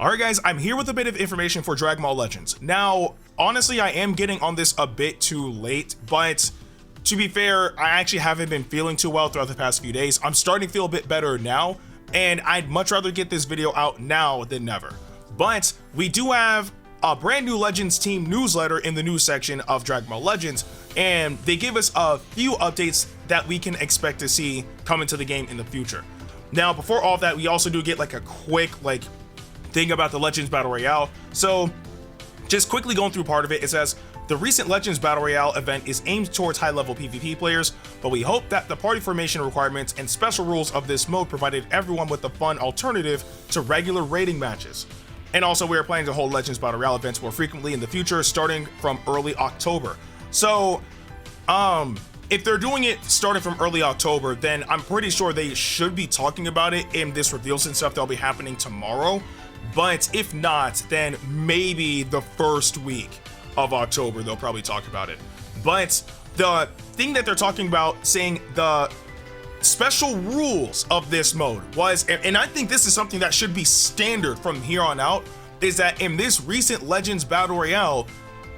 Alright guys, I'm here with a bit of information for Dragon Ball Legends. Now, honestly, I am getting on this a bit too late, but to be fair, I actually haven't been feeling too well throughout the past few days. I'm starting to feel a bit better now, and I'd much rather get this video out now than never. But we do have a brand new Legends team newsletter in the news section of Dragon Ball Legends, and they give us a few updates that we can expect to see come into the game in the future. Now, before all of that, we also do get like a quick thing about the Legends Battle Royale. So just quickly going through part of it, it says the recent Legends Battle Royale event is aimed towards high-level PvP players, but we hope that the party formation requirements and special rules of this mode provided everyone with a fun alternative to regular raiding matches. And also, we are planning to hold Legends Battle Royale events more frequently in the future, starting from early October. So if they're doing it starting from early October, then I'm pretty sure they should be talking about it in this reveals and stuff that'll be happening tomorrow. But if not, then maybe the first week of October they'll probably talk about it. But the thing that they're talking about, saying the special rules of this mode was, and I think this is something that should be standard from here on out, is that in this recent Legends Battle Royale,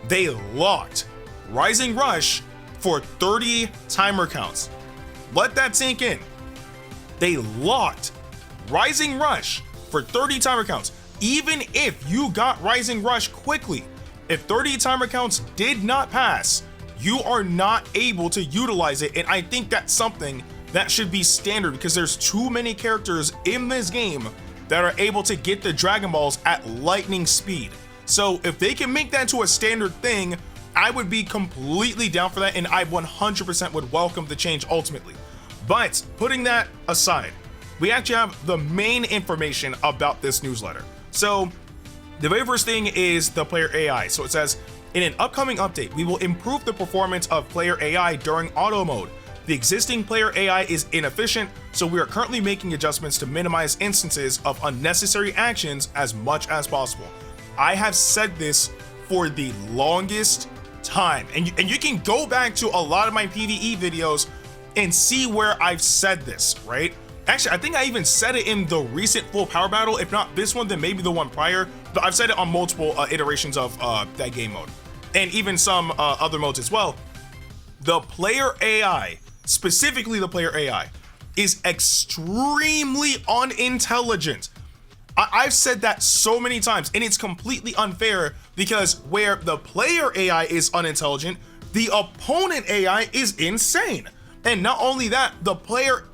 they locked Rising Rush for 30 timer counts. Let that sink in. They locked Rising Rush for 30 timer counts. Even if you got Rising Rush quickly, if 30 timer counts did not pass, you are not able to utilize it. And I think that's something that should be standard, because there's too many characters in this game that are able to get the Dragon Balls at lightning speed. So if they can make that to a standard thing, I would be completely down for that, and I 100% would welcome the change ultimately. But putting that aside, we actually have the main information about this newsletter. So the very first thing is the player AI. So it says, in an upcoming update, we will improve the performance of player AI during auto mode. The existing player AI is inefficient, so we are currently making adjustments to minimize instances of unnecessary actions as much as possible. I have said this for the longest time, and you can go back to a lot of my PvE videos and see where I've said this, right? Actually, I think I even said it in the recent full power battle. If not this one, then maybe the one prior. But I've said it on multiple iterations of that game mode, and even some other modes as well. The player AI, specifically the player AI, is extremely unintelligent. I've said that so many times, and it's completely unfair, because where the player AI is unintelligent, the opponent AI is insane. And not only that, the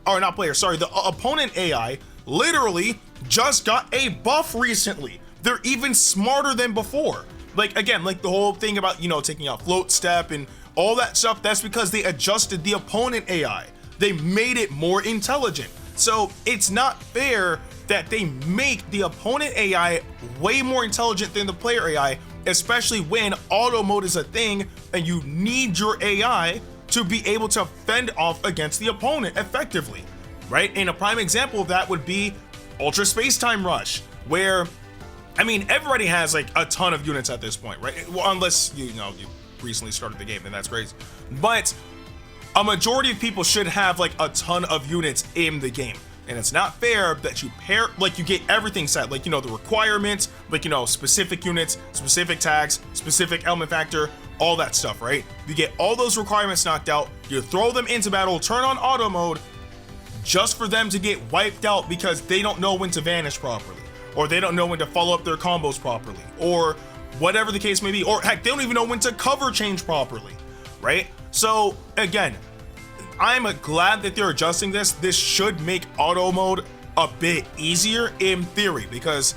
opponent AI literally just got a buff recently. They're even smarter than before. Again, the whole thing about, taking out float step and all that stuff, that's because they adjusted the opponent AI. They made it more intelligent. So it's not fair that they make the opponent AI way more intelligent than the player AI, especially when auto mode is a thing and you need your AI to be able to fend off against the opponent effectively, right? And a prime example of that would be Ultra Space Time Rush, where, I mean, everybody has a ton of units at this point, right? Well, unless you recently started the game, then that's crazy. But a majority of people should have a ton of units in the game. And it's not fair that you pair, you get everything set, the requirements, specific units, specific tags, specific element factor, all that stuff, right? You get all those requirements knocked out, you throw them into battle, turn on auto mode, just for them to get wiped out because they don't know when to vanish properly, or they don't know when to follow up their combos properly, or whatever the case may be, or heck, they don't even know when to cover change properly, right? So again, I'm glad that they're adjusting this. This should make auto mode a bit easier in theory, because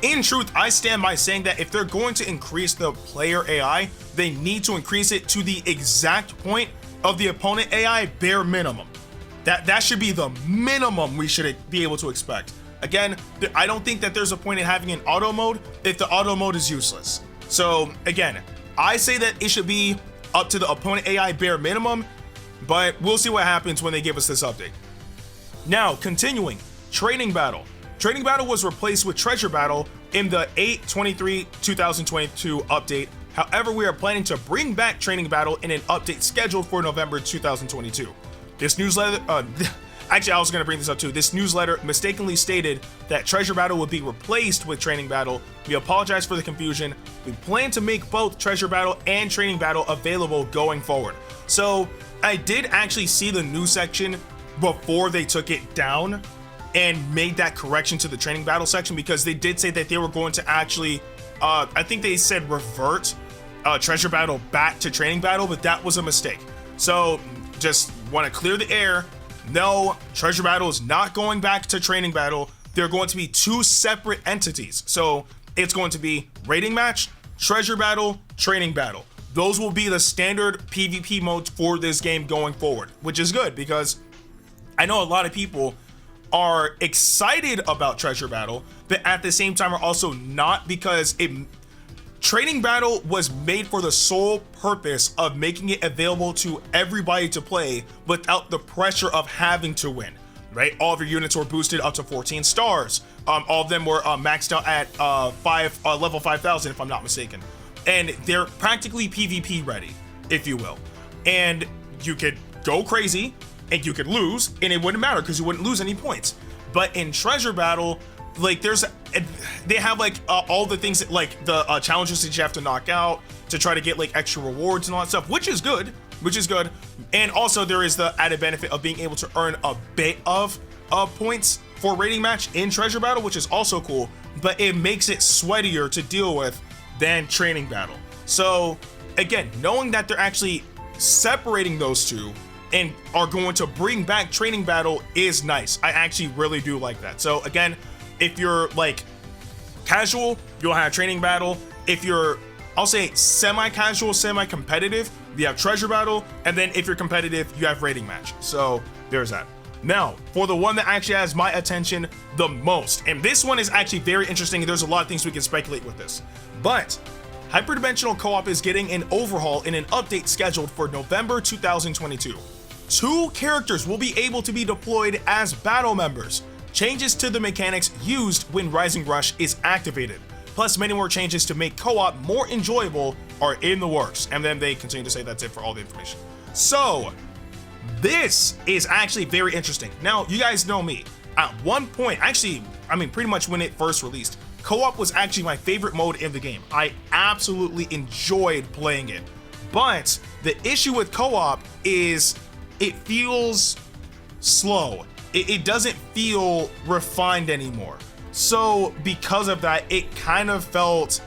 in truth, I stand by saying that if they're going to increase the player AI, they need to increase it to the exact point of the opponent AI bare minimum. That should be the minimum we should be able to expect. Again, I don't think that there's a point in having an auto mode if the auto mode is useless. So again, I say that it should be up to the opponent AI bare minimum, but we'll see what happens when they give us this update. Now, continuing, Training Battle. Training Battle was replaced with Treasure Battle in the 8/23/2022 update. However, we are planning to bring back Training Battle in an update scheduled for November 2022. This newsletter, Actually, I was going to bring this up too. This newsletter mistakenly stated that Treasure Battle would be replaced with Training Battle. We apologize for the confusion. We plan to make both Treasure Battle and Training Battle available going forward. So I did actually see the news section before they took it down and made that correction to the Training Battle section, because they did say that they were going to actually, I think they said revert Treasure Battle back to Training Battle, but that was a mistake. So just want to clear the air. No, Treasure Battle is not going back to Training Battle. They're going to be two separate entities. So it's going to be Rating Match, Treasure Battle, Training Battle. Those will be the standard PvP modes for this game going forward, which is good because I know a lot of people are excited about Treasure Battle, but at the same time are also not, because Training Battle was made for the sole purpose of making it available to everybody to play without the pressure of having to win, right? All of your units were boosted up to 14 stars. All of them were maxed out at level 5,000, if I'm not mistaken. And they're practically PvP ready, if you will. And you could go crazy and you could lose and it wouldn't matter because you wouldn't lose any points. But in Treasure Battle, like they have like all the things that, like the challenges that you have to knock out to try to get like extra rewards and all that stuff, which is good. And also there is the added benefit of being able to earn a bit of points for Rating Match in Treasure Battle, which is also cool, but it makes it sweatier to deal with than Training Battle. So again, knowing that they're actually separating those two and are going to bring back Training Battle is nice. I actually really do like that. So again, if you're like casual, you'll have Training Battle. If you're, I'll say semi-casual, semi-competitive, you have Treasure Battle. And then if you're competitive, you have Rating Match. So there's that. Now, for the one that actually has my attention the most, and this one is actually very interesting, and there's a lot of things we can speculate with this, but Hyperdimensional Co-op is getting an overhaul and an update scheduled for November 2022. 2 characters will be able to be deployed as battle members. Changes to the mechanics used when Rising Rush is activated, plus many more changes to make co-op more enjoyable are in the works. And then they continue to say that's it for all the information. So this is actually very interesting. Now, you guys know me. At one point, actually, I mean, pretty much when it first released, co-op was actually my favorite mode in the game. I absolutely enjoyed playing it. But the issue with co-op is it feels slow. It doesn't feel refined anymore. So because of that, it kind of felt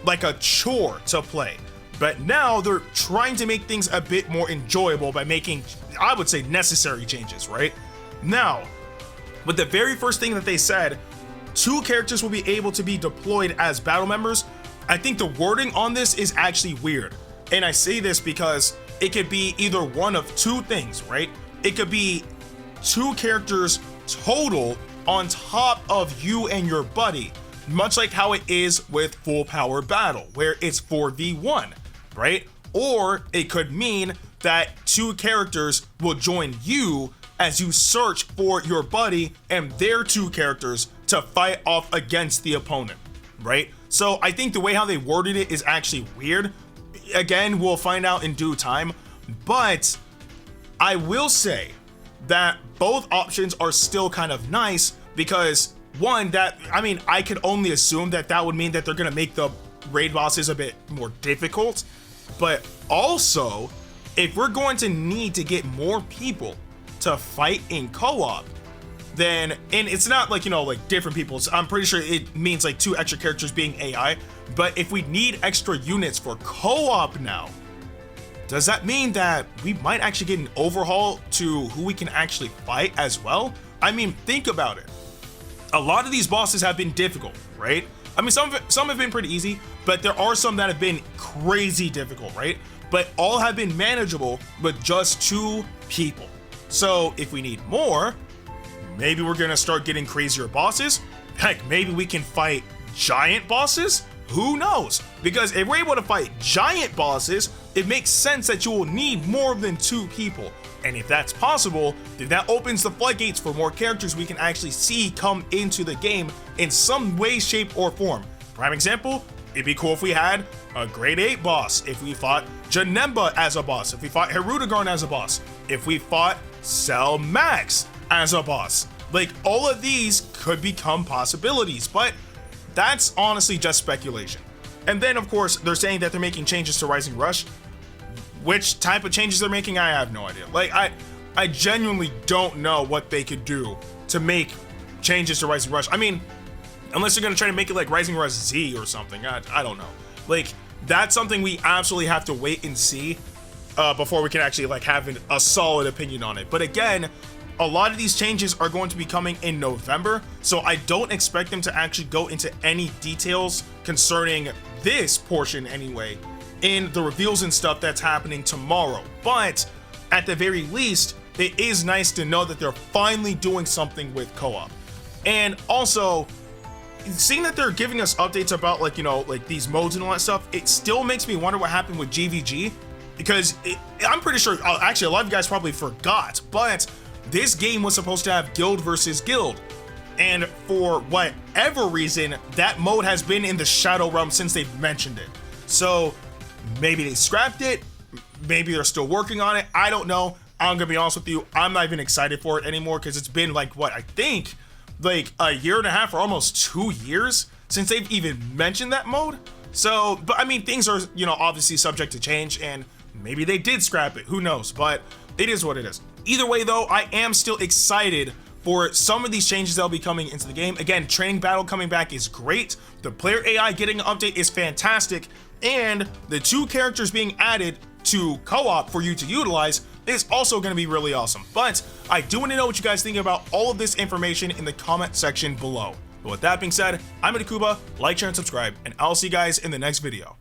like a chore to play. But now they're trying to make things a bit more enjoyable by making, I would say, necessary changes, right? Now, with the very first thing that they said, 2 characters will be able to be deployed as battle members. I think the wording on this is actually weird. And I say this because it could be either one of 2 things, right? It could be 2 characters total on top of you and your buddy, much like how it is with Full Power Battle, where it's 4v1, right? Or it could mean that 2 characters will join you as you search for your buddy and their 2 characters to fight off against the opponent, right? So I think the way how they worded it is actually weird. Again, we'll find out in due time, but I will say that both options are still kind of nice, because one, that, I mean, I could only assume that that would mean that they're going to make the raid bosses a bit more difficult, but also if we're going to need to get more people to fight in co-op, then, and it's not like, you know, like different people, so I'm pretty sure it means like 2 extra characters being AI, but if we need extra units for co-op now, does that mean that we might actually get an overhaul to who we can actually fight as well? I mean, think about it. A lot of these bosses have been difficult, right? I mean, some have been pretty easy, but there are some that have been crazy difficult, right? But all have been manageable with just 2 people. So if we need more, maybe we're gonna start getting crazier bosses. Heck, maybe we can fight giant bosses? Who knows? Because if we're able to fight giant bosses, it makes sense that you will need more than 2 people. And if that's possible, then that opens the floodgates for more characters we can actually see come into the game in some way, shape, or form. Prime example, it'd be cool if we had a grade 8 boss, if we fought Janemba as a boss, if we fought Herudegarn as a boss, if we fought Cell Max, as a boss. Like, all of these could become possibilities, but that's honestly just speculation. And then, of course, they're saying that they're making changes to Rising Rush. Which type of changes they're making, I have no idea. Like, I genuinely don't know what they could do to make changes to Rising Rush. I mean, unless they're gonna try to make it like Rising Rush Z or something. I don't know. Like, that's something we absolutely have to wait and see before we can actually like have a solid opinion on it. But again, a lot of these changes are going to be coming in November, so I don't expect them to actually go into any details concerning this portion anyway in the reveals and stuff that's happening tomorrow. But at the very least, it is nice to know that they're finally doing something with co-op. And also, seeing that they're giving us updates about, like, you know, like these modes and all that stuff, it still makes me wonder what happened with GVG, because I'm pretty sure, actually a lot of you guys probably forgot, but this game was supposed to have guild versus guild, and for whatever reason, that mode has been in the Shadow Realm since they've mentioned it. So maybe they scrapped it, maybe they're still working on it, I don't know. I'm gonna be honest with you, I'm not even excited for it anymore, because it's been like, what, I think like a year and a half or almost 2 years since they've even mentioned that mode. So, but I mean, things are, you know, obviously subject to change, and maybe they did scrap it, who knows, but it is what it is. Either way though, I am still excited for some of these changes that'll be coming into the game. Again, training battle coming back is great, the player AI getting an update is fantastic, and the 2 characters being added to co-op for you to utilize is also going to be really awesome. But I do want to know what you guys think about all of this information in the comment section below. But with that being said, I'm Ndukauba, like, share, and subscribe, and I'll see you guys in the next video.